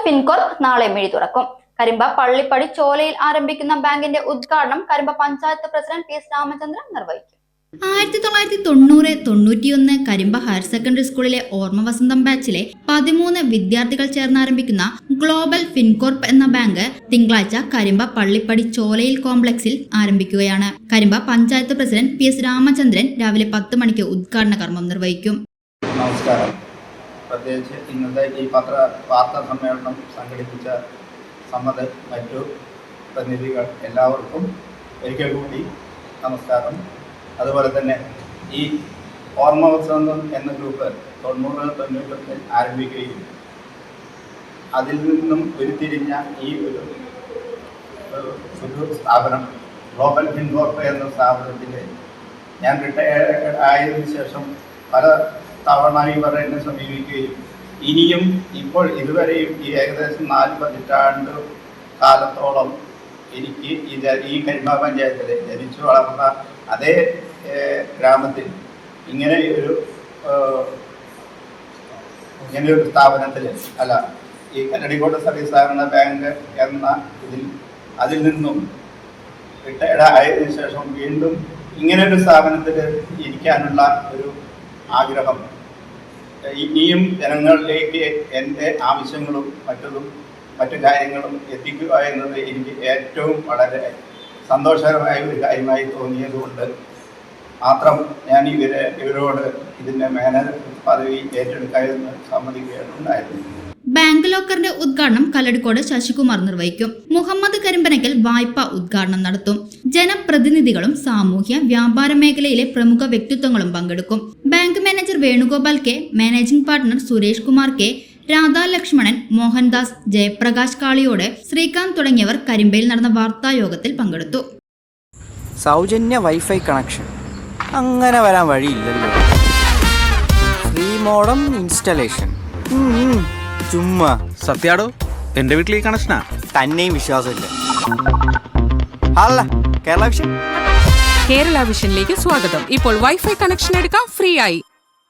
ഫിൻകോർപ്പ് നാളെ മിഴി തുറക്കും. കരിമ്പ പള്ളിപ്പടി ചോലയിൽ ആരംഭിക്കുന്ന ബാങ്കിന്റെ ഉദ്ഘാടനം Karimba panchayat president P S Ramachandran നിർവഹിക്കും. 1990-91 കരിമ്പ ഹയർ സെക്കൻഡറി സ്കൂളിലെ ഓർമ്മ വസന്തം ബാച്ചിലെ 13 വിദ്യാർത്ഥികൾ ചേർന്നാരംഭിക്കുന്ന ഗ്ലോബൽ ഫിൻകോർപ്പ് എന്ന ബാങ്ക് തിങ്കളാഴ്ച കരിമ്പ പള്ളിപ്പടി ചോലയിൽ കോംപ്ലക്സിൽ ആരംഭിക്കുകയാണ്. Karimba panchayat president P S Ramachandran രാവിലെ 10 മണിക്ക് ഉദ്ഘാടന കർമ്മം നിർവഹിക്കും. നമസ്കാരം. പ്രത്യേകിച്ച് ഇന്നത്തെ ഈ വാർത്താ സമ്മേളനം സംഘടിപ്പിച്ച മറ്റു പ്രതിനിധികൾ എല്ലാവർക്കും ഒരിക്കൽ കൂടി നമസ്കാരം. അതുപോലെ തന്നെ ഈ ഓർമ്മ വസന്തം എന്ന ഗ്രൂപ്പ് 90-91 ആരംഭിക്കുകയും അതിൽ നിന്നും ഉരുത്തിരിഞ്ഞ ഈ ഒരു സ്ഥാപനം ഗ്ലോബൽ ഫിൻകോർപ്പ് എന്ന സ്ഥാപനത്തിൽ ഞാൻ റിട്ടയർഡ് ആയതിനു ശേഷം പല തവണ ഇവർ എന്നെ സമീപിക്കുകയും ഇനിയും ഇപ്പോൾ ഇതുവരെയും ഈ ഏകദേശം 4 പതിറ്റാണ്ട് കാലത്തോളം എനിക്ക് ഈ കരിമ്പ പഞ്ചായത്തിൽ ജനിച്ചു വളർന്ന അതേ ഗ്രാമത്തിൽ ഇങ്ങനെയൊരു സ്ഥാപനത്തിൽ ഈ കല്ലടിക്കോട് സർവീസ് സഹകരണ ബാങ്ക് എന്ന അതിൽ നിന്നും റിട്ടയർഡ് ആയതിനു ശേഷം വീണ്ടും ഇങ്ങനെയൊരു സ്ഥാപനത്തിൽ ഇരിക്കാനുള്ള ഒരു ആഗ്രഹം, ഇനിയും ജനങ്ങളിലേക്ക് എൻ്റെ ആവശ്യങ്ങളും മറ്റു കാര്യങ്ങളും എത്തിക്കുക എന്നത് എനിക്ക് ഏറ്റവും വളരെ സന്തോഷകരമായ ഒരു കാര്യമായി തോന്നിയതുകൊണ്ട് മാത്രം ഞാൻ ഇവരോട് ഇതിൻ്റെ മാനേജർ പദവി ഏറ്റെടുക്കാമെന്ന് സമ്മതിക്കുകയാണ് ഉണ്ടായിരുന്നത്. ബാങ്ക് ലോക്കറിന്റെ ഉദ്ഘാടനം കല്ലടിക്കോട് ശശികുമാർ നിർവഹിക്കും. മുഹമ്മദ് കരിമ്പനക്കൽ വായ്പ ഉദ്ഘാടനം നടത്തും. ജനപ്രതിനിധികളും സാമൂഹ്യ വ്യാപാര മേഖലയിലെ പ്രമുഖ വ്യക്തിത്വങ്ങളും പങ്കെടുക്കും. Bank manager Venugopal K, managing partner Suresh Kumar K, Radhalakshmanan, Mohandas, Jayaprakash Kaliyode, Srikanth തുടങ്ങിയവർ കരിമ്പയിൽ നടന്ന വാർത്തായോഗത്തിൽ പങ്കെടുത്തു. സൗജന്യ വൈഫൈ കണക്ഷൻ അങ്ങനെ വരാൻ വഴിയില്ലല്ലോ. ഫ്രീ മോഡം ഇൻസ്റ്റലേഷൻ ചുമ്മാ. സത്യാടോ, എന്റെ വീട്ടിൽ ഈ കണക്ഷനാ. തന്നെയും വിശ്വാസമില്ല. അല്ല, കേരള വിഷൻ. കേരള വിഷനിലേക്ക് സ്വാഗതം. ഇപ്പോൾ വൈഫൈ കണക്ഷൻ എടുക്കാം ഫ്രീ ആയി.